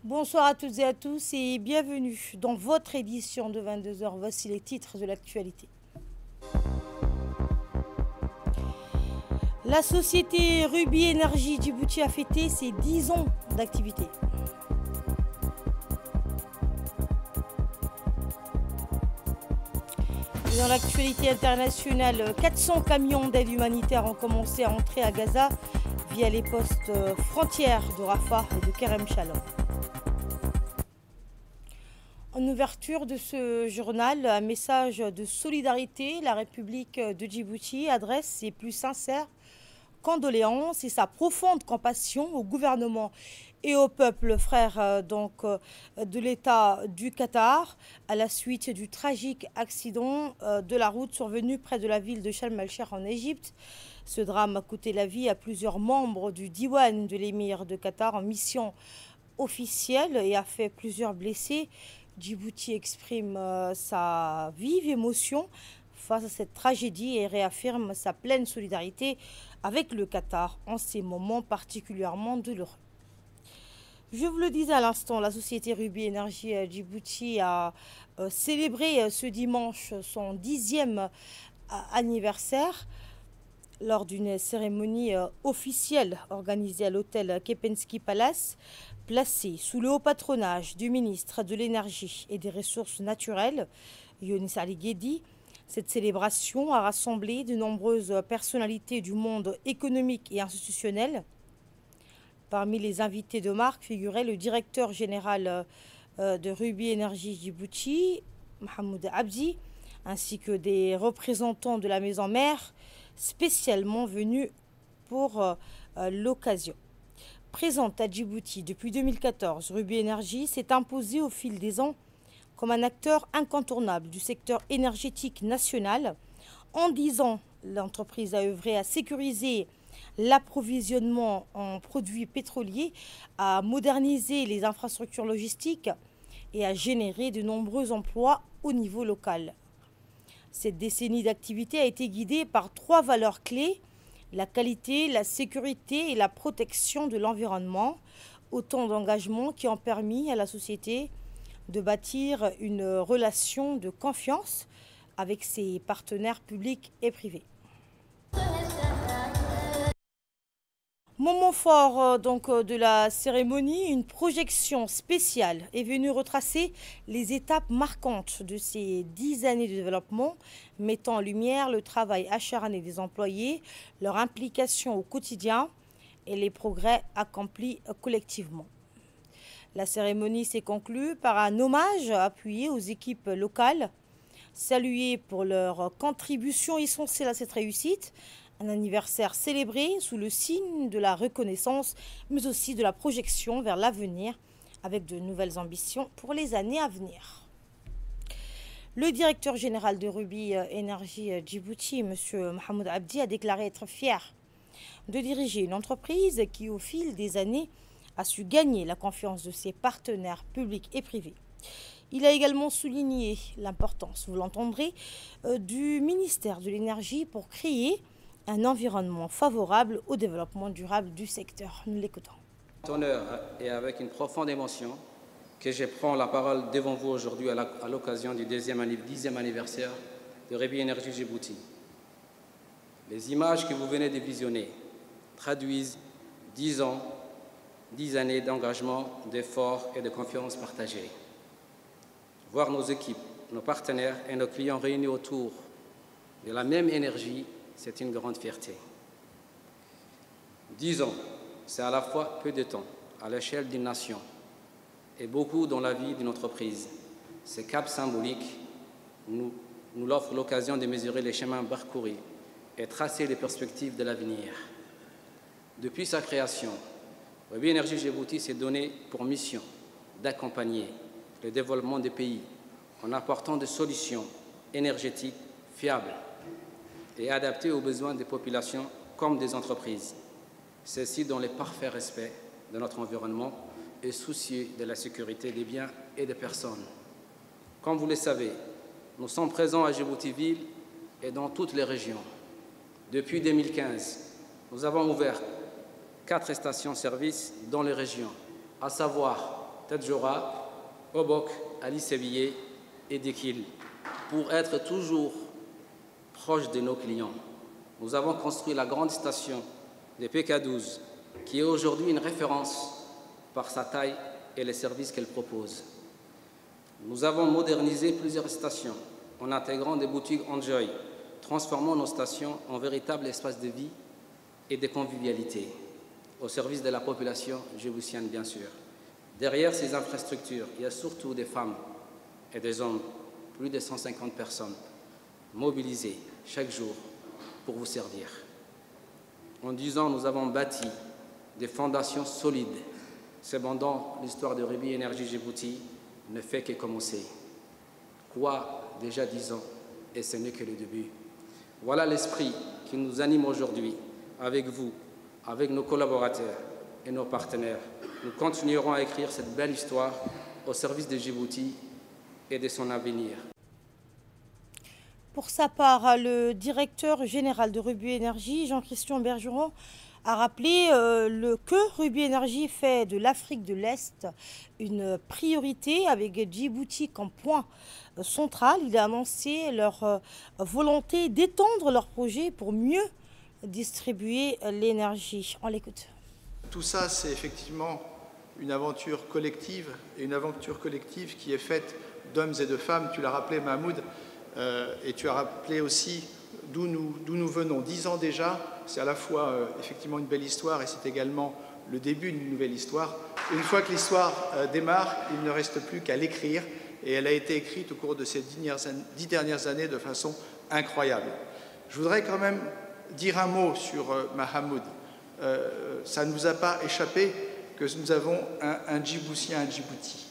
Bonsoir à toutes et à tous et bienvenue dans votre édition de 22 heures. Voici les titres de l'actualité. La société Ruby Energy Djibouti a fêté ses 10 ans d'activité. Dans l'actualité internationale, 400 camions d'aide humanitaire ont commencé à entrer à Gaza via les postes frontières de Rafah et de Kerem Shalom. En ouverture de ce journal, un message de solidarité. La République de Djibouti adresse ses plus sincères condoléances et sa profonde compassion au gouvernement et au peuple frère de l'État du Qatar à la suite du tragique accident de la route survenu près de la ville de Sharm el-Sheikh en Égypte. Ce drame a coûté la vie à plusieurs membres du Diwan de l'émir de Qatar en mission officielle et a fait plusieurs blessés. Djibouti exprime sa vive émotion face à cette tragédie et réaffirme sa pleine solidarité avec le Qatar en ces moments particulièrement douloureux. Je vous le disais à l'instant, la société Ruby Energy Djibouti a célébré ce dimanche son 10e anniversaire lors d'une cérémonie officielle organisée à l'hôtel Kempinski Palace, placé sous le haut patronage du ministre de l'Énergie et des Ressources naturelles, Younis Ali Guedi. Cette célébration a rassemblé de nombreuses personnalités du monde économique et institutionnel. Parmi les invités de marque figurait le directeur général de Ruby Energy Djibouti, Mohamed Abdi, ainsi que des représentants de la maison mère spécialement venus pour l'occasion. Présente à Djibouti depuis 2014, Ruby Energy s'est imposée au fil des ans comme un acteur incontournable du secteur énergétique national. En 10 ans, l'entreprise a œuvré à sécuriser l'approvisionnement en produits pétroliers, à moderniser les infrastructures logistiques et à générer de nombreux emplois au niveau local. Cette décennie d'activité a été guidée par 3 valeurs clés: la qualité, la sécurité et la protection de l'environnement. Autant d'engagements qui ont permis à la société de bâtir une relation de confiance avec ses partenaires publics et privés. Moment fort de la cérémonie, une projection spéciale est venue retracer les étapes marquantes de ces 10 années de développement, mettant en lumière le travail acharné des employés, leur implication au quotidien et les progrès accomplis collectivement. La cérémonie s'est conclue par un hommage appuyé aux équipes locales, saluées pour leur contribution essentielle à cette réussite. Un anniversaire célébré sous le signe de la reconnaissance, mais aussi de la projection vers l'avenir, avec de nouvelles ambitions pour les années à venir. Le directeur général de Ruby Energy Djibouti, M. Mohamed Abdi, a déclaré être fier de diriger une entreprise qui, au fil des années, a su gagner la confiance de ses partenaires publics et privés. Il a également souligné l'importance, vous l'entendrez, du ministère de l'Énergie pour créer un environnement favorable au développement durable du secteur. Nous l'écoutons. Honneur et avec une profonde émotion que je prends la parole devant vous aujourd'hui à l'occasion du 10e anniversaire de Ruby Energy Djibouti. Les images que vous venez de visionner traduisent 10 ans, 10 années d'engagement, d'efforts et de confiance partagée. Voir nos équipes, nos partenaires et nos clients réunis autour de la même énergie, c'est une grande fierté. 10 ans, c'est à la fois peu de temps à l'échelle d'une nation et beaucoup dans la vie d'une entreprise. Ce cap symbolique nous offre l'occasion de mesurer les chemins parcourus et tracer les perspectives de l'avenir. Depuis sa création, Ruby Energy Djibouti s'est donné pour mission d'accompagner le développement des pays en apportant des solutions énergétiques fiables et adaptées aux besoins des populations comme des entreprises. Ceci dans le parfait respect de notre environnement et soucieux de la sécurité des biens et des personnes. Comme vous le savez, nous sommes présents à Djibouti-Ville et dans toutes les régions. Depuis 2015, nous avons ouvert 4 stations-service dans les régions, à savoir Tadjoura, Obok, Ali Sévillé et Dekil, pour être toujours proche de nos clients. Nous avons construit la grande station de PK12, qui est aujourd'hui une référence par sa taille et les services qu'elle propose. Nous avons modernisé plusieurs stations en intégrant des boutiques Enjoy, transformant nos stations en véritables espaces de vie et de convivialité, au service de la population djiboutienne, bien sûr. Derrière ces infrastructures, il y a surtout des femmes et des hommes, plus de 150 personnes, mobilisées chaque jour pour vous servir. En 10 ans, nous avons bâti des fondations solides. Cependant, l'histoire de Rubis Énergie Djibouti ne fait que commencer. Quoi, déjà 10 ans, et ce n'est que le début. Voilà l'esprit qui nous anime aujourd'hui, avec vous, avec nos collaborateurs et nos partenaires. Nous continuerons à écrire cette belle histoire au service de Djibouti et de son avenir. Pour sa part, le directeur général de Rubis Énergie, Jean-Christian Bergeron, a rappelé que Rubis Énergie fait de l'Afrique de l'Est une priorité avec Djibouti comme point central. Il a annoncé leur volonté d'étendre leur projet pour mieux distribuer l'énergie. On l'écoute. Tout ça, c'est effectivement une aventure collective, et une aventure collective qui est faite d'hommes et de femmes. Tu l'as rappelé, Mahmoud, et tu as rappelé aussi d'où nous venons. 10 ans déjà, c'est à la fois effectivement une belle histoire et c'est également le début d'une nouvelle histoire. Une fois que l'histoire démarre, il ne reste plus qu'à l'écrire, et elle a été écrite au cours de ces 10 dernières années de façon incroyable. Je voudrais quand même dire un mot sur Mahmoud. Ça ne vous a pas échappé que nous avons un Djiboutien à Djibouti.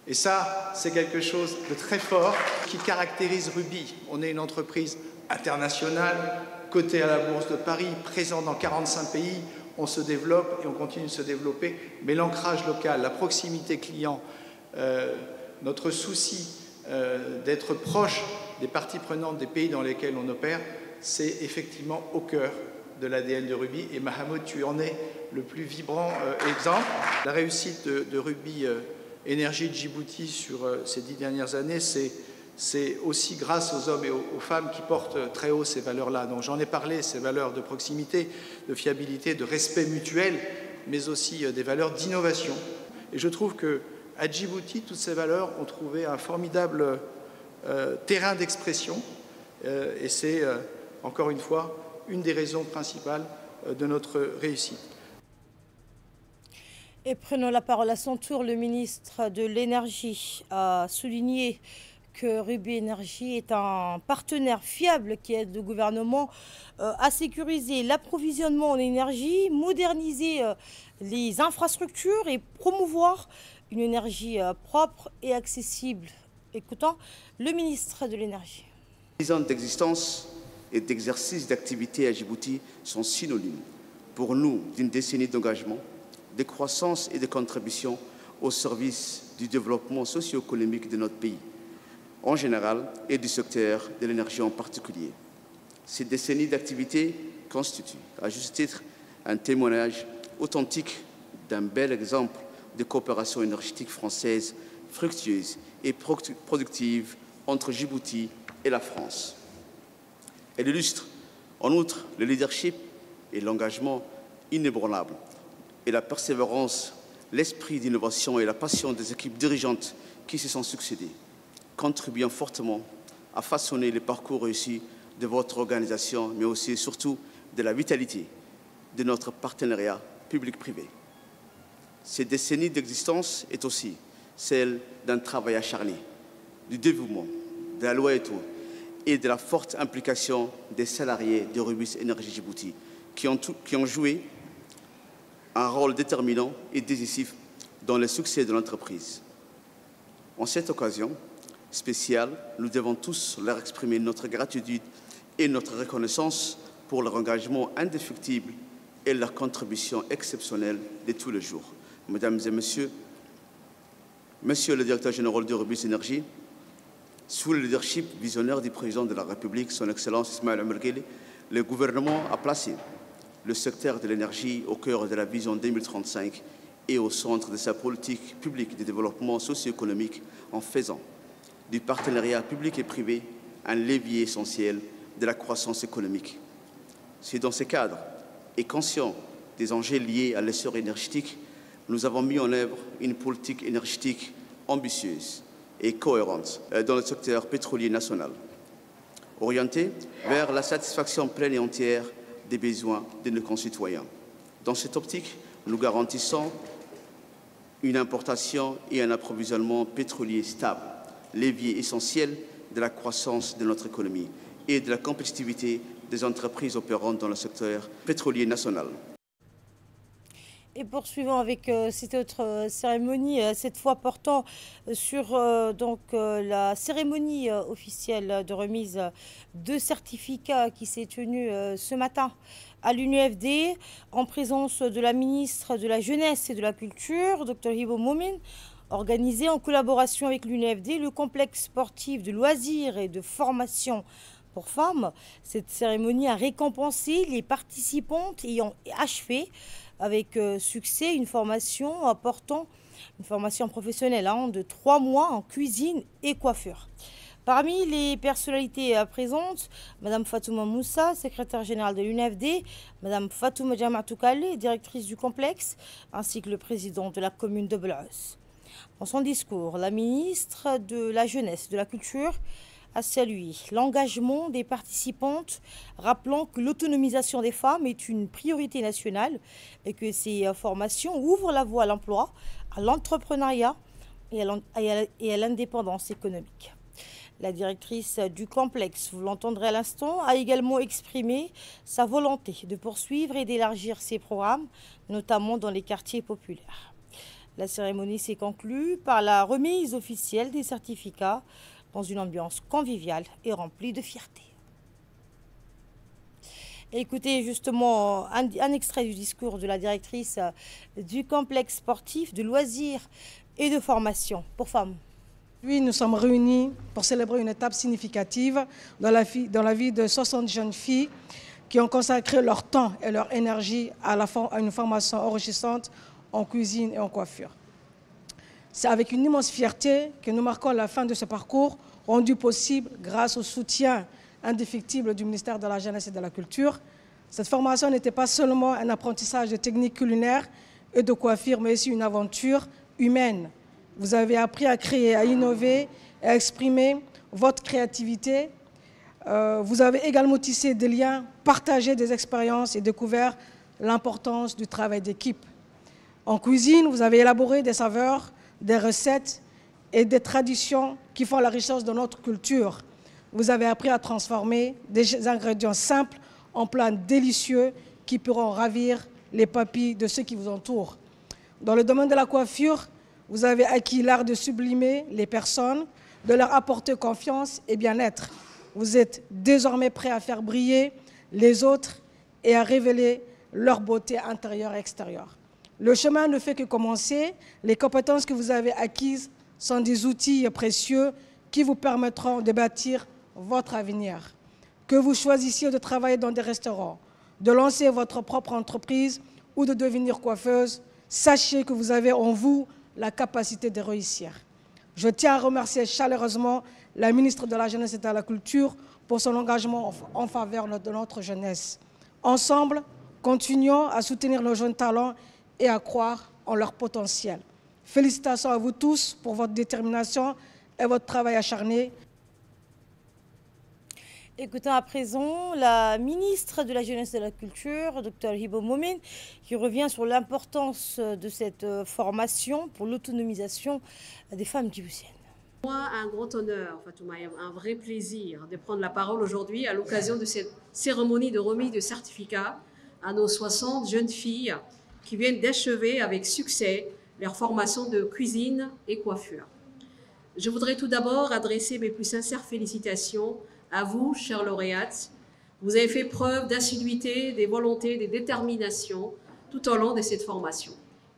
Et ça, c'est quelque chose de très fort qui caractérise Rubis. On est une entreprise internationale, cotée à la Bourse de Paris, présente dans 45 pays. On se développe et on continue de se développer. Mais l'ancrage local, la proximité client, notre souci d'être proche des parties prenantes des pays dans lesquels on opère, c'est effectivement au cœur de l'ADN de Rubis. Et Mahmoud, tu en es le plus vibrant exemple. La réussite de Rubis Énergie de Djibouti sur ces 10 dernières années, c'est aussi grâce aux hommes et aux femmes qui portent très haut ces valeurs-là. Donc j'en ai parlé, ces valeurs de proximité, de fiabilité, de respect mutuel, mais aussi des valeurs d'innovation. Et je trouve qu'à Djibouti, toutes ces valeurs ont trouvé un formidable terrain d'expression. Et c'est, encore une fois, une des raisons principales de notre réussite. Et prenons la parole à son tour, le ministre de l'Énergie a souligné que Rubis Énergie est un partenaire fiable qui aide le gouvernement à sécuriser l'approvisionnement en énergie, moderniser les infrastructures et promouvoir une énergie propre et accessible. Écoutons le ministre de l'Énergie. 10 ans d'existence et d'exercice d'activité à Djibouti sont synonymes pour nous d'une décennie d'engagement, de croissance et de contribution au service du développement socio-économique de notre pays en général et du secteur de l'énergie en particulier. Ces décennies d'activité constituent, à juste titre, un témoignage authentique d'un bel exemple de coopération énergétique française fructueuse et productive entre Djibouti et la France. Elle illustre en outre le leadership et l'engagement inébranlable et la persévérance, l'esprit d'innovation et la passion des équipes dirigeantes qui se sont succédées, contribuant fortement à façonner les parcours réussis de votre organisation, mais aussi et surtout de la vitalité de notre partenariat public-privé. Cette décennie d'existence est aussi celle d'un travail acharné, du dévouement, de la loyauté et de la forte implication des salariés de Rubis Énergie Djibouti qui ont joué un rôle déterminant et décisif dans le succès de l'entreprise. En cette occasion spéciale, nous devons tous leur exprimer notre gratitude et notre reconnaissance pour leur engagement indéfectible et leur contribution exceptionnelle de tous les jours. Mesdames et messieurs, Monsieur le directeur général de Rubis Énergie, sous le leadership visionnaire du président de la République, son Excellence Ismaël Omar Guelleh, le gouvernement a placé le secteur de l'énergie au cœur de la vision 2035 et au centre de sa politique publique de développement socio-économique en faisant du partenariat public et privé un levier essentiel de la croissance économique. C'est dans ce cadre et conscient des enjeux liés à l'essor énergétique, nous avons mis en œuvre une politique énergétique ambitieuse et cohérente dans le secteur pétrolier national, orientée vers la satisfaction pleine et entière des besoins de nos concitoyens. Dans cette optique, nous garantissons une importation et un approvisionnement pétrolier stable, levier essentiel de la croissance de notre économie et de la compétitivité des entreprises opérantes dans le secteur pétrolier national. Et poursuivons avec cette autre cérémonie, cette fois portant sur la cérémonie officielle de remise de certificats qui s'est tenue ce matin à l'UNFD en présence de la ministre de la Jeunesse et de la Culture, Dr Hibo Momin, organisée en collaboration avec l'UNFD, le complexe sportif de loisirs et de formation pour femmes. Cette cérémonie a récompensé les participantes ayant achevé avec succès une formation professionnelle de 3 mois en cuisine et coiffure. Parmi les personnalités présentes, Mme Fatouma Moussa, secrétaire générale de l'UNFD, Mme Fatouma Djamatoukale, directrice du complexe, ainsi que le président de la commune de Blaise. Dans son discours, la ministre de la Jeunesse et de la Culture a salué l'engagement des participantes, rappelant que l'autonomisation des femmes est une priorité nationale et que ces formations ouvrent la voie à l'emploi, à l'entrepreneuriat et à l'indépendance économique. La directrice du complexe, vous l'entendrez à l'instant, a également exprimé sa volonté de poursuivre et d'élargir ces programmes, notamment dans les quartiers populaires. La cérémonie s'est conclue par la remise officielle des certificats dans une ambiance conviviale et remplie de fierté. Écoutez justement un extrait du discours de la directrice du complexe sportif de loisirs et de formation pour femmes. Aujourd'hui, nous sommes réunis pour célébrer une étape significative dans la vie de 60 jeunes filles qui ont consacré leur temps et leur énergie à une formation enrichissante en cuisine et en coiffure. C'est avec une immense fierté que nous marquons la fin de ce parcours rendu possible grâce au soutien indéfectible du ministère de la Jeunesse et de la Culture. Cette formation n'était pas seulement un apprentissage de techniques culinaires et de coiffure, mais aussi une aventure humaine. Vous avez appris à créer, à innover et à exprimer votre créativité. Vous avez également tissé des liens, partagé des expériences et découvert l'importance du travail d'équipe. En cuisine, vous avez élaboré des saveurs, des recettes et des traditions qui font la richesse de notre culture. Vous avez appris à transformer des ingrédients simples en plats délicieux qui pourront ravir les papilles de ceux qui vous entourent. Dans le domaine de la coiffure, vous avez acquis l'art de sublimer les personnes, de leur apporter confiance et bien-être. Vous êtes désormais prêts à faire briller les autres et à révéler leur beauté intérieure et extérieure. Le chemin ne fait que commencer. Les compétences que vous avez acquises sont des outils précieux qui vous permettront de bâtir votre avenir. Que vous choisissiez de travailler dans des restaurants, de lancer votre propre entreprise ou de devenir coiffeuse, sachez que vous avez en vous la capacité de réussir. Je tiens à remercier chaleureusement la ministre de la Jeunesse et de la Culture pour son engagement en faveur de notre jeunesse. Ensemble, continuons à soutenir nos jeunes talents et à croire en leur potentiel. Félicitations à vous tous pour votre détermination et votre travail acharné. Écoutons à présent la ministre de la Jeunesse et de la Culture, Dr Hibo Momin, qui revient sur l'importance de cette formation pour l'autonomisation des femmes djiboutiennes. Pour moi, un grand honneur, Fatouma, un vrai plaisir de prendre la parole aujourd'hui à l'occasion de cette cérémonie de remise de certificats à nos 60 jeunes filles qui viennent d'achever avec succès leur formation de cuisine et coiffure. Je voudrais tout d'abord adresser mes plus sincères félicitations à vous, chères lauréates. Vous avez fait preuve d'assiduité, de volonté, de détermination tout au long de cette formation.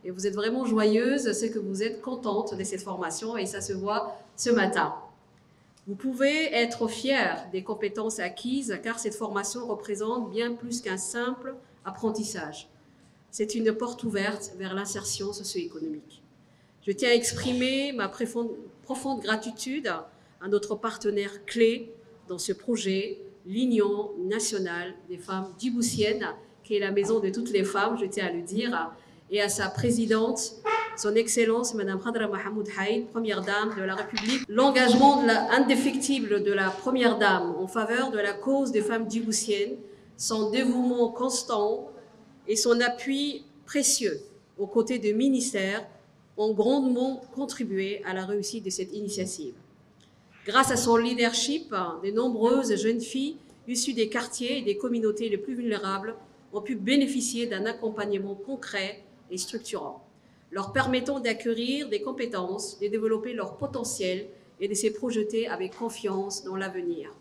Et vous êtes vraiment joyeuses, c'est que vous êtes contentes de cette formation et ça se voit ce matin. Vous pouvez être fiers des compétences acquises car cette formation représente bien plus qu'un simple apprentissage. c'est une porte ouverte vers l'insertion socio-économique. Je tiens à exprimer ma profonde gratitude à notre partenaire clé dans ce projet, l'Union nationale des femmes djiboutiennes, qui est la maison de toutes les femmes, je tiens à le dire, et à sa présidente, son Excellence, Mme Khadra Mahmoud Haïd, Première Dame de la République. L'engagement indéfectible de la Première Dame en faveur de la cause des femmes djiboutiennes, son dévouement constant et son appui précieux aux côtés du ministère ont grandement contribué à la réussite de cette initiative. Grâce à son leadership, de nombreuses jeunes filles issues des quartiers et des communautés les plus vulnérables ont pu bénéficier d'un accompagnement concret et structurant, leur permettant d'acquérir des compétences, de développer leur potentiel et de se projeter avec confiance dans l'avenir.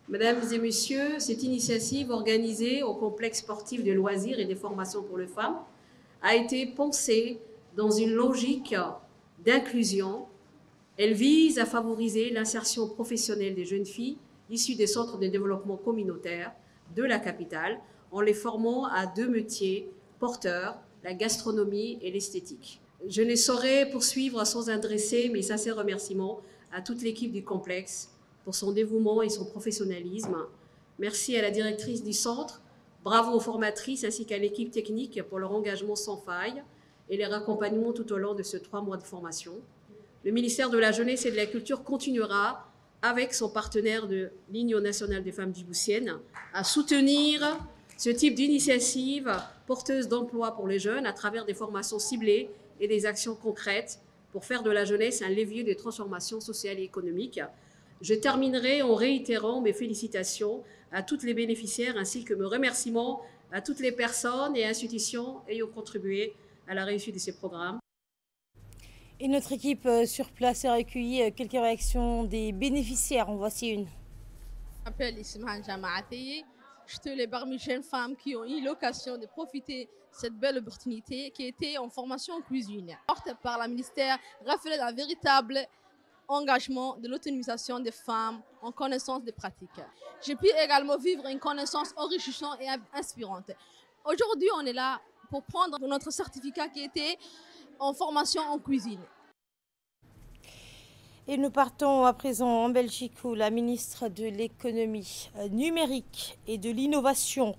Mesdames et messieurs, cette initiative organisée au complexe sportif de loisirs et de formations pour les femmes a été pensée dans une logique d'inclusion. Elle vise à favoriser l'insertion professionnelle des jeunes filles issues des centres de développement communautaire de la capitale en les formant à 2 métiers porteurs, la gastronomie et l'esthétique. Je ne saurais poursuivre sans adresser mes sincères remerciements à toute l'équipe du complexe pour son dévouement et son professionnalisme. Merci à la directrice du centre, bravo aux formatrices ainsi qu'à l'équipe technique pour leur engagement sans faille et leur accompagnement tout au long de ces 3 mois de formation. Le ministère de la Jeunesse et de la Culture continuera, avec son partenaire de l'Union nationale des femmes djiboutiennes, à soutenir ce type d'initiative porteuse d'emploi pour les jeunes à travers des formations ciblées et des actions concrètes pour faire de la jeunesse un levier de transformation sociale et économique. Je terminerai en réitérant mes félicitations à toutes les bénéficiaires ainsi que mes remerciements à toutes les personnes et institutions ayant contribué à la réussite de ces programmes. Et notre équipe sur place a recueilli quelques réactions des bénéficiaires. En voici une. Je m'appelle Ismaël Jamaati. Je suis les parmi jeunes femmes qui ont eu l'occasion de profiter de cette belle opportunité qui était en formation en cuisine. Portée par le ministère reflète un véritable engagement de l'autonomisation des femmes en connaissance des pratiques. J'ai pu également vivre une connaissance enrichissante et inspirante. Aujourd'hui, on est là pour prendre notre certificat qui était en formation en cuisine. Et nous partons à présent en Belgique où la ministre de l'économie numérique et de l'innovation,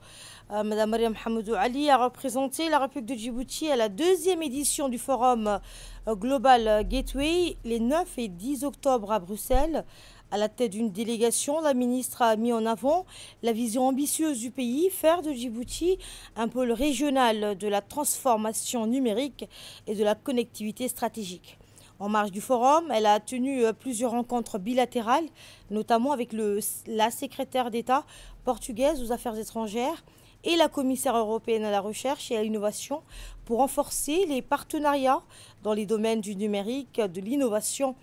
Mme Mariam Hamoudou Ali, a représenté la République de Djibouti à la 2e édition du forum Global Gateway les 9 et 10 octobre à Bruxelles. À la tête d'une délégation, la ministre a mis en avant la vision ambitieuse du pays, faire de Djibouti un pôle régional de la transformation numérique et de la connectivité stratégique. En marge du forum, elle a tenu plusieurs rencontres bilatérales, notamment avec la secrétaire d'État portugaise aux Affaires étrangères et la commissaire européenne à la recherche et à l'innovation pour renforcer les partenariats dans les domaines du numérique, de l'innovation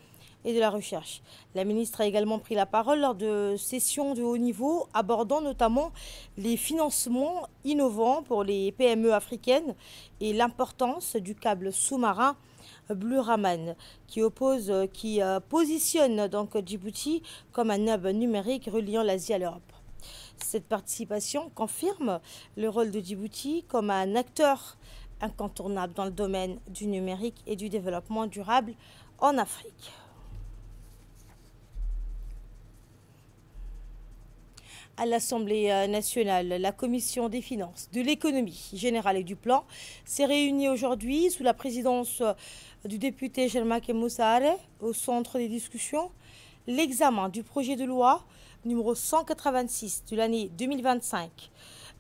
et de la recherche. La ministre a également pris la parole lors de sessions de haut niveau abordant notamment les financements innovants pour les PME africaines et l'importance du câble sous-marin Blue Raman qui positionne donc Djibouti comme un hub numérique reliant l'Asie à l'Europe. Cette participation confirme le rôle de Djibouti comme un acteur incontournable dans le domaine du numérique et du développement durable en Afrique. À l'Assemblée nationale, la Commission des finances, de l'économie générale et du plan s'est réunie aujourd'hui sous la présidence du député Jelmak Moussare. Au centre des discussions, l'examen du projet de loi numéro 186 de l'année 2025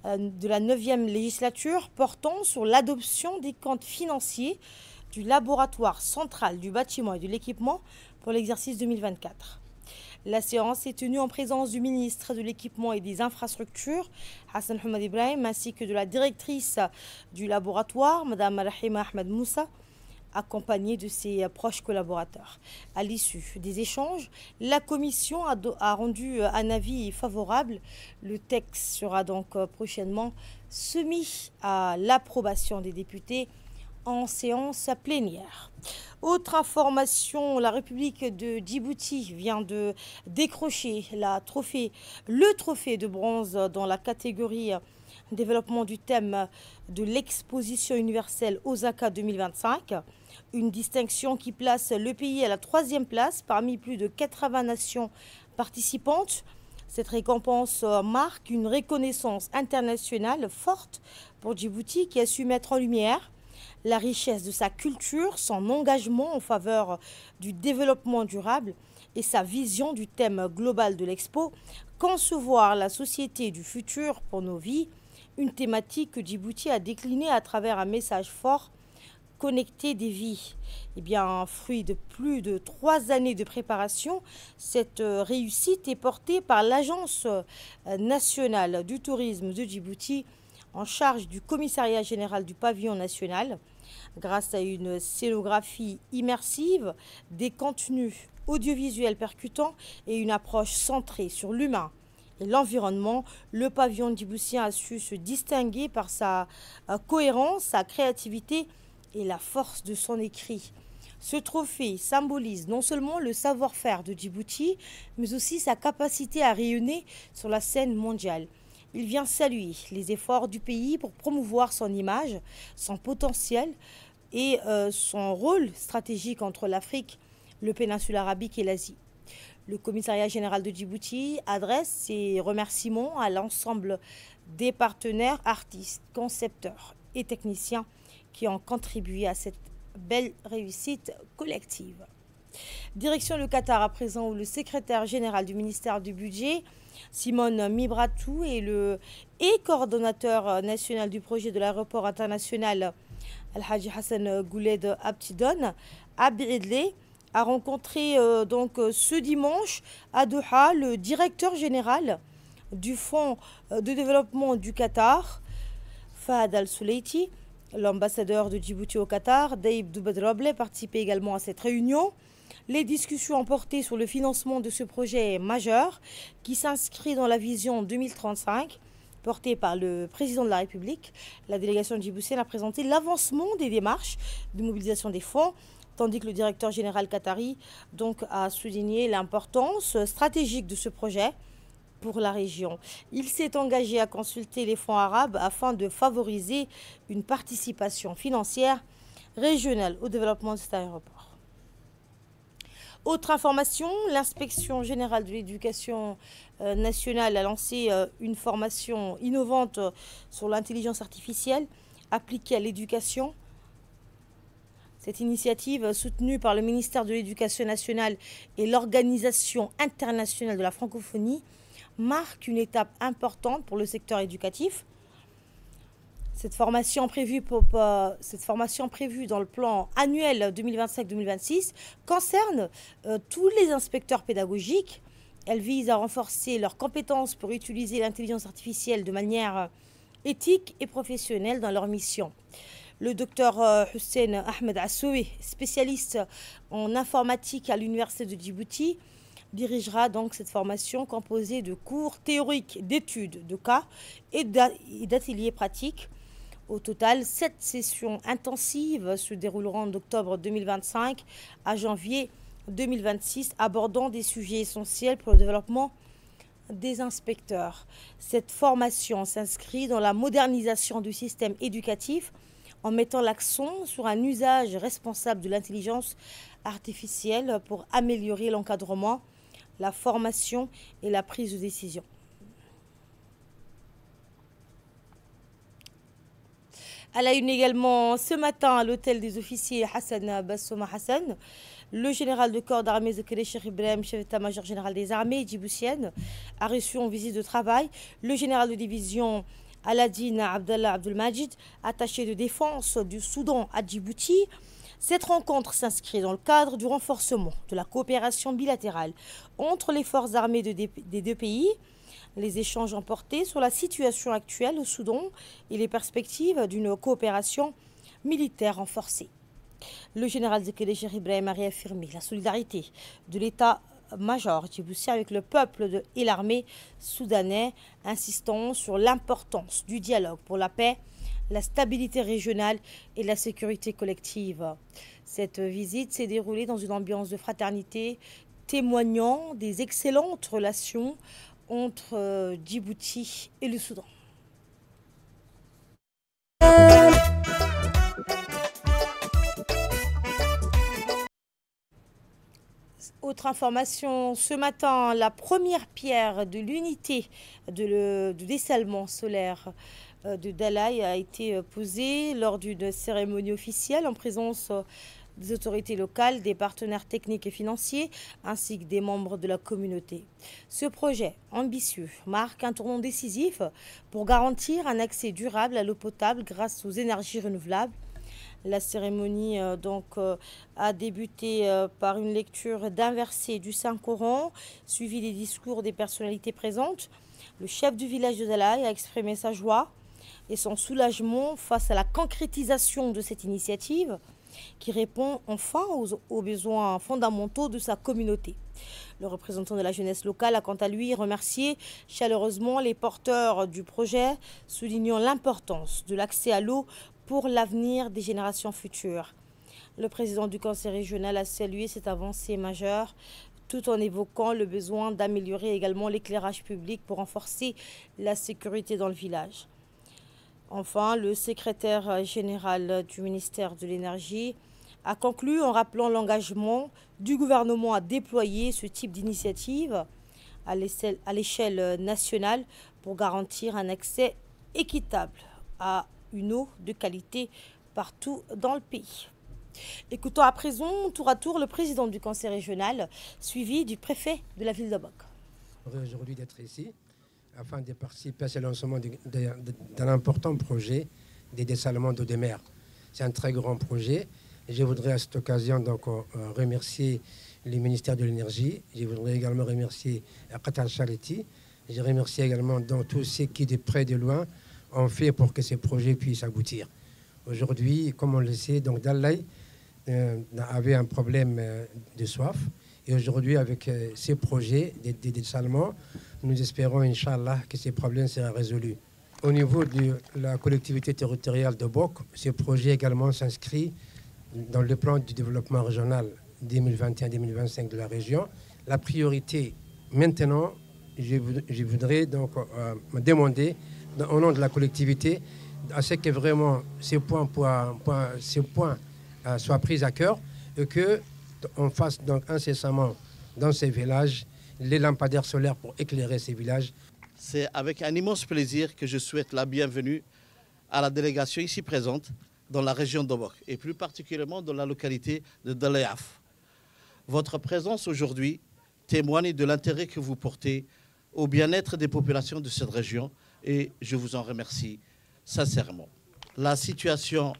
de la 9e législature portant sur l'adoption des comptes financiers du laboratoire central du bâtiment et de l'équipement pour l'exercice 2024. La séance est tenue en présence du ministre de l'Équipement et des Infrastructures, Hassan Hamad Ibrahim, ainsi que de la directrice du laboratoire, Mme Rahima Ahmed Moussa, accompagnée de ses proches collaborateurs. À l'issue des échanges, la Commission a rendu un avis favorable. Le texte sera donc prochainement soumis à l'approbation des députés en séance plénière. Autre information, la République de Djibouti vient de décrocher le trophée de bronze dans la catégorie Développement du thème de l'exposition universelle Osaka 2025, une distinction qui place le pays à la 3e place parmi plus de 80 nations participantes. Cette récompense marque une reconnaissance internationale forte pour Djibouti qui a su mettre en lumière la richesse de sa culture, son engagement en faveur du développement durable et sa vision du thème global de l'expo, concevoir la société du futur pour nos vies, une thématique que Djibouti a déclinée à travers un message fort, connecter des vies. Eh bien, fruit de plus de 3 années de préparation, cette réussite est portée par l'Agence nationale du tourisme de Djibouti en charge du commissariat général du pavillon national, grâce à une scénographie immersive, des contenus audiovisuels percutants et une approche centrée sur l'humain et l'environnement. Le pavillon djiboutien a su se distinguer par sa cohérence, sa créativité et la force de son écrit. Ce trophée symbolise non seulement le savoir-faire de Djibouti, mais aussi sa capacité à rayonner sur la scène mondiale. Il vient saluer les efforts du pays pour promouvoir son image, son potentiel et son rôle stratégique entre l'Afrique, le péninsule arabique et l'Asie. Le commissariat général de Djibouti adresse ses remerciements à l'ensemble des partenaires, artistes, concepteurs et techniciens qui ont contribué à cette belle réussite collective. Direction le Qatar à présent, où le secrétaire général du ministère du Budget, Simone Mibratou, et coordonnateur national du projet de l'aéroport international Al-Haji Hassan Gouled Abtidon, Abidle, a rencontré ce dimanche à Doha le directeur général du Fonds de développement du Qatar, Fahad Al-Souleiti. L'ambassadeur de Djibouti au Qatar, Daïb Doubedroble, participait également à cette réunion. Les discussions ont porté sur le financement de ce projet majeur qui s'inscrit dans la vision 2035 portée par le président de la République. La délégation djiboutienne a présenté l'avancement des démarches de mobilisation des fonds, tandis que le directeur général qatari a souligné l'importance stratégique de ce projet pour la région. Il s'est engagé à consulter les fonds arabes afin de favoriser une participation financière régionale au développement de cet aéroport. Autre information, l'inspection générale de l'éducation nationale a lancé une formation innovante sur l'intelligence artificielle appliquée à l'éducation. Cette initiative, soutenue par le ministère de l'Éducation nationale et l'Organisation internationale de la francophonie, marque une étape importante pour le secteur éducatif. Cette formation prévue dans le plan annuel 2025-2026 concerne tous les inspecteurs pédagogiques. Elle vise à renforcer leurs compétences pour utiliser l'intelligence artificielle de manière éthique et professionnelle dans leur mission. Le docteur Hussein Ahmed Assoué, spécialiste en informatique à l'Université de Djibouti, dirigera donc cette formation composée de cours théoriques, d'études, de cas et d'ateliers pratiques. Au total, 7 sessions intensives se dérouleront d'octobre 2025 à janvier 2026, abordant des sujets essentiels pour le développement des inspecteurs. Cette formation s'inscrit dans la modernisation du système éducatif en mettant l'accent sur un usage responsable de l'intelligence artificielle pour améliorer l'encadrement, la formation et la prise de décision. À la une également ce matin à l'hôtel des officiers Hassan Bassouma Hassan, le général de corps d'armée Zakari Cheikh Ibrahim, chef d'état-major général des armées djiboutiennes, a reçu en visite de travail le général de division Aladine Abdallah Abdelmajid, attaché de défense du Soudan à Djibouti. Cette rencontre s'inscrit dans le cadre du renforcement de la coopération bilatérale entre les forces armées des deux pays. Les échanges ont porté sur la situation actuelle au Soudan et les perspectives d'une coopération militaire renforcée. Le général Zakari Cheikh Ibrahim a réaffirmé la solidarité de l'état-major djiboutien avec le peuple et l'armée soudanais, insistant sur l'importance du dialogue pour la paix, la stabilité régionale et la sécurité collective. Cette visite s'est déroulée dans une ambiance de fraternité, témoignant des excellentes relations entre Djibouti et le Soudan. Autre information, ce matin, la première pierre de l'unité de dessalement solaire de Dalaï a été posée lors d'une cérémonie officielle en présence des autorités locales, des partenaires techniques et financiers, ainsi que des membres de la communauté. Ce projet ambitieux marque un tournant décisif pour garantir un accès durable à l'eau potable grâce aux énergies renouvelables. La cérémonie a débuté par une lecture d'un verset du Saint-Coran, suivi des discours des personnalités présentes. Le chef du village de Dalaï a exprimé sa joie et son soulagement face à la concrétisation de cette initiative qui répond enfin aux besoins fondamentaux de sa communauté. Le représentant de la jeunesse locale a quant à lui remercié chaleureusement les porteurs du projet, soulignant l'importance de l'accès à l'eau pour l'avenir des générations futures. Le président du conseil régional a salué cette avancée majeure tout en évoquant le besoin d'améliorer également l'éclairage public pour renforcer la sécurité dans le village. Enfin, le secrétaire général du ministère de l'Énergie a conclu en rappelant l'engagement du gouvernement à déployer ce type d'initiative à l'échelle nationale pour garantir un accès équitable à une eau de qualité partout dans le pays. Écoutons à présent, tour à tour, le président du conseil régional, suivi du préfet de la ville d'Obok. Aujourd'hui d'être ici, afin de participer à ce lancement d'un important projet de dessalement d'eau de mer. C'est un très grand projet. Et je voudrais à cette occasion remercier le ministère de l'Énergie. Je voudrais également remercier Qatar Charity. Je remercie également tous ceux qui, de près et de loin, ont fait pour que ce projet puisse aboutir. Aujourd'hui, comme on le sait, Dalaï avait un problème de soif. Et aujourd'hui, avec ces projets de dessalement, nous espérons, Inch'Allah, que ces problèmes seront résolus. Au niveau de la collectivité territoriale de Bok, ce projet également s'inscrit dans le plan du développement régional 2021-2025 de la région. La priorité, maintenant, je voudrais me demander, au nom de la collectivité, à ce que vraiment ces points soient pris à cœur et qu'on fasse donc incessamment dans ces villages les lampadaires solaires pour éclairer ces villages. C'est avec un immense plaisir que je souhaite la bienvenue à la délégation ici présente dans la région d'Obok et plus particulièrement dans la localité de Dalayaf. Votre présence aujourd'hui témoigne de l'intérêt que vous portez au bien-être des populations de cette région et je vous en remercie sincèrement. La situation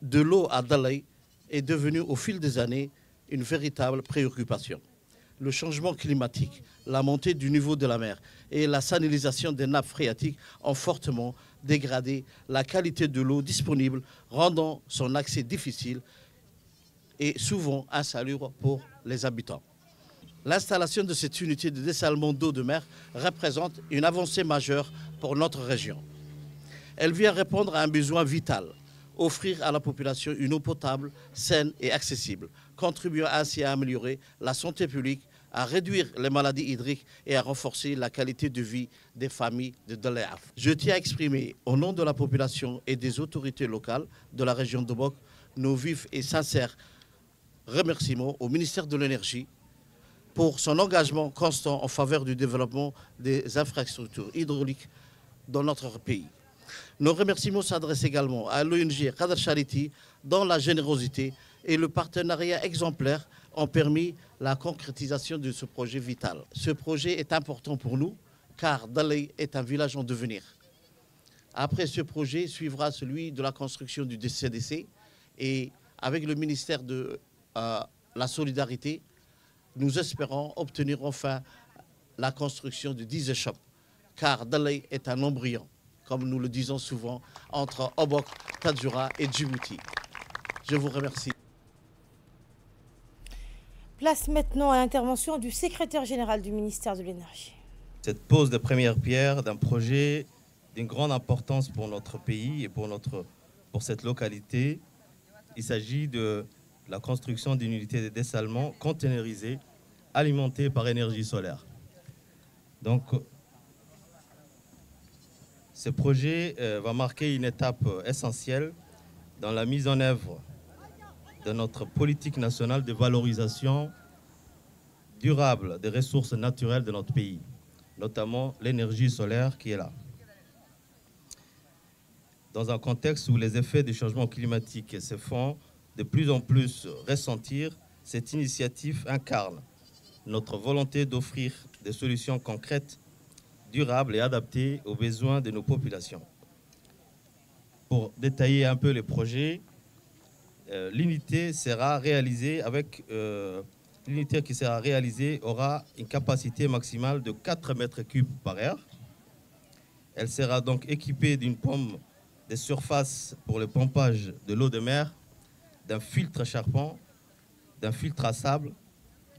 de l'eau à Dalaï est devenue au fil des années une véritable préoccupation. Le changement climatique, la montée du niveau de la mer et la salinisation des nappes phréatiques ont fortement dégradé la qualité de l'eau disponible, rendant son accès difficile et souvent insalubre pour les habitants. L'installation de cette unité de dessalement d'eau de mer représente une avancée majeure pour notre région. Elle vient répondre à un besoin vital, offrir à la population une eau potable, saine et accessible, contribuant ainsi à améliorer la santé publique, à réduire les maladies hydriques et à renforcer la qualité de vie des familles de Dalayaf. Je tiens à exprimer, au nom de la population et des autorités locales de la région d'Obok, nos vifs et sincères remerciements au ministère de l'Énergie pour son engagement constant en faveur du développement des infrastructures hydrauliques dans notre pays. Nos remerciements s'adressent également à l'ONG Qatar Charity, dont la générosité et le partenariat exemplaire ont permis la concrétisation de ce projet vital. Ce projet est important pour nous car Dalaï est un village en devenir. Après ce projet suivra celui de la construction du CDC et avec le ministère de la Solidarité, nous espérons obtenir enfin la construction du 10 shop car Dalaï est un embryon, comme nous le disons souvent, entre Obok, Tadjoura et Djibouti. Je vous remercie. Place maintenant à l'intervention du secrétaire général du ministère de l'Énergie. Cette pose de première pierre d'un projet d'une grande importance pour notre pays et pour cette localité, il s'agit de la construction d'une unité de dessalement containerisée alimentée par énergie solaire. Donc, ce projet va marquer une étape essentielle dans la mise en œuvre de notre politique nationale de valorisation durable des ressources naturelles de notre pays, notamment l'énergie solaire qui est là. Dans un contexte où les effets du changement climatique se font de plus en plus ressentir, cette initiative incarne notre volonté d'offrir des solutions concrètes, durables et adaptées aux besoins de nos populations. Pour détailler un peu les projets, l'unité qui sera réalisée aura une capacité maximale de 4 mètres cubes par heure. Elle sera donc équipée d'une pompe de surface pour le pompage de l'eau de mer, d'un filtre charpent, d'un filtre à sable,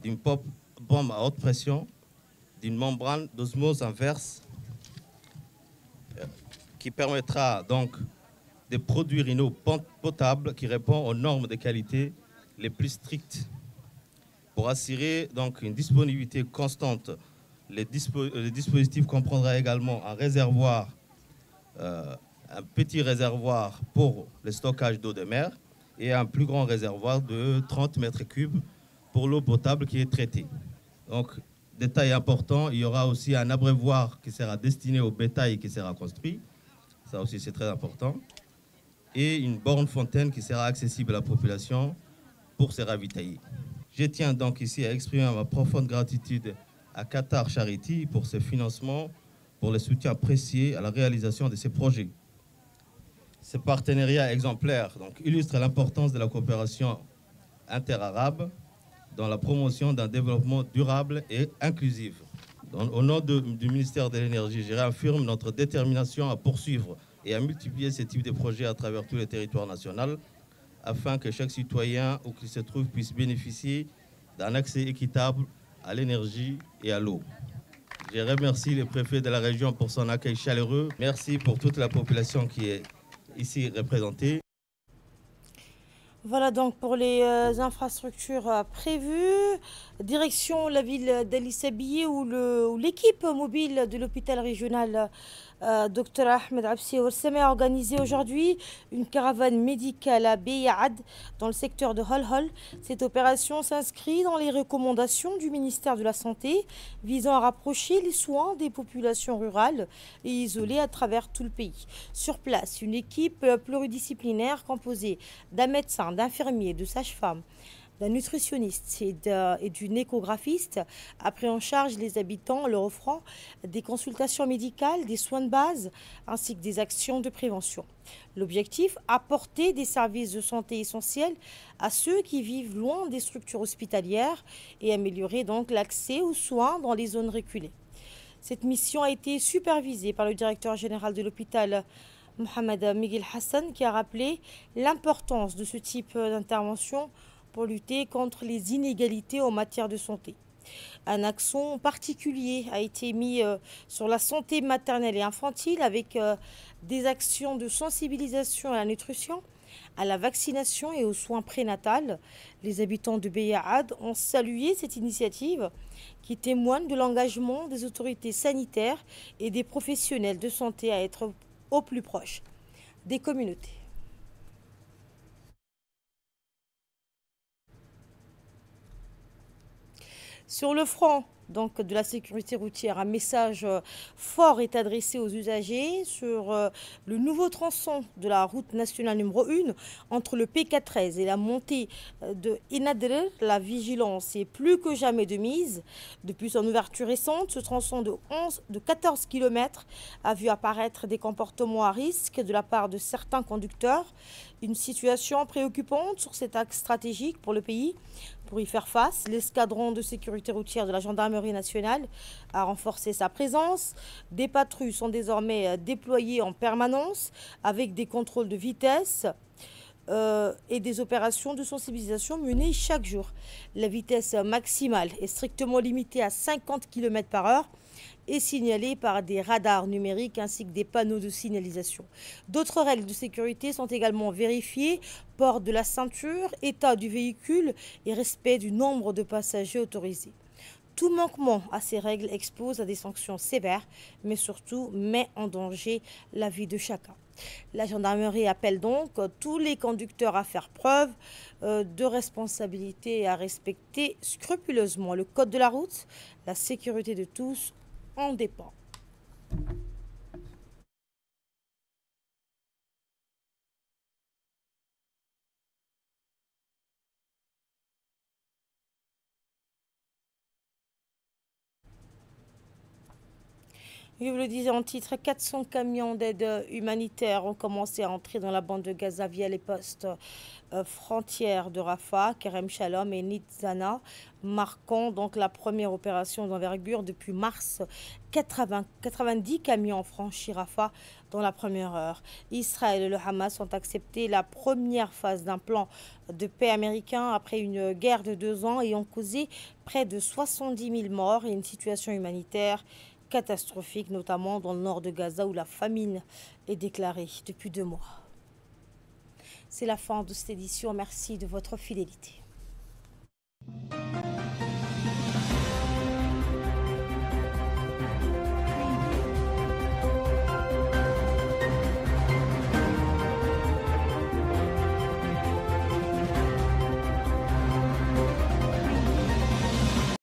d'une pompe à haute pression, d'une membrane d'osmose inverse qui permettra donc de produire une eau potable qui répond aux normes de qualité les plus strictes. Pour assurer donc une disponibilité constante, le dispositif comprendra également un réservoir, un petit réservoir pour le stockage d'eau de mer et un plus grand réservoir de 30 mètres cubes pour l'eau potable qui est traitée. Donc, détail important, il y aura aussi un abreuvoir qui sera destiné au bétail qui sera construit. Ça aussi, c'est très important. Et une borne fontaine qui sera accessible à la population pour se ravitailler. Je tiens donc ici à exprimer ma profonde gratitude à Qatar Charity pour ce financement, pour le soutien précieux à la réalisation de ces projets. Ce partenariat exemplaire donc, illustre l'importance de la coopération interarabe dans la promotion d'un développement durable et inclusif. Au nom du ministère de l'Énergie, je réaffirme notre détermination à poursuivre et à multiplier ce type de projets à travers tous les territoires nationaux afin que chaque citoyen où qu'il se trouve puisse bénéficier d'un accès équitable à l'énergie et à l'eau. Je remercie le préfet de la région pour son accueil chaleureux. Merci pour toute la population qui est ici représentée. Voilà donc pour les infrastructures prévues. Direction la ville d'Ali Sabieh où l'équipe mobile de l'hôpital régional Dr Ahmed Absi Ouarsame a organisé aujourd'hui une caravane médicale à Beyad dans le secteur de Holhol. Cette opération s'inscrit dans les recommandations du ministère de la Santé visant à rapprocher les soins des populations rurales et isolées à travers tout le pays. Sur place, une équipe pluridisciplinaire composée d'un médecin, d'infirmiers, de sages-femmes, d'un nutritionniste et d'une échographiste a pris en charge les habitants en leur offrant des consultations médicales, des soins de base ainsi que des actions de prévention. L'objectif, apporter des services de santé essentiels à ceux qui vivent loin des structures hospitalières et améliorer donc l'accès aux soins dans les zones reculées. Cette mission a été supervisée par le directeur général de l'hôpital, Mohamed Miguel Hassan, qui a rappelé l'importance de ce type d'intervention pour lutter contre les inégalités en matière de santé. Un accent particulier a été mis sur la santé maternelle et infantile avec des actions de sensibilisation à la nutrition, à la vaccination et aux soins prénatals. Les habitants de Beyad ont salué cette initiative qui témoigne de l'engagement des autorités sanitaires et des professionnels de santé à être au plus proche des communautés. Sur le front donc, de la sécurité routière, un message fort est adressé aux usagers sur le nouveau tronçon de la route nationale numéro 1 entre le PK13 et la montée de Inadrer. La vigilance est plus que jamais de mise. Depuis son ouverture récente, ce tronçon de 14 km a vu apparaître des comportements à risque de la part de certains conducteurs. Une situation préoccupante sur cet axe stratégique pour le pays. Pour y faire face, l'escadron de sécurité routière de la gendarmerie nationale a renforcé sa présence. Des patrouilles sont désormais déployées en permanence avec des contrôles de vitesse et des opérations de sensibilisation menées chaque jour. La vitesse maximale est strictement limitée à 50 km/h et signalée par des radars numériques ainsi que des panneaux de signalisation. D'autres règles de sécurité sont également vérifiées: port de la ceinture, état du véhicule et respect du nombre de passagers autorisés. Tout manquement à ces règles expose à des sanctions sévères, mais surtout met en danger la vie de chacun. La gendarmerie appelle donc tous les conducteurs à faire preuve de responsabilité et à respecter scrupuleusement le code de la route. La sécurité de tous en dépend. Je vous le disais en titre, 400 camions d'aide humanitaire ont commencé à entrer dans la bande de Gaza via les postes frontières de Rafah, Kerem Shalom et Nitzana, marquant donc la première opération d'envergure depuis mars. 90 camions ont franchi Rafah dans la première heure. Israël et le Hamas ont accepté la première phase d'un plan de paix américain après une guerre de 2 ans ayant causé près de 70 000 morts et une situation humanitaire catastrophique, notamment dans le nord de Gaza où la famine est déclarée depuis 2 mois. C'est la fin de cette édition. Merci de votre fidélité.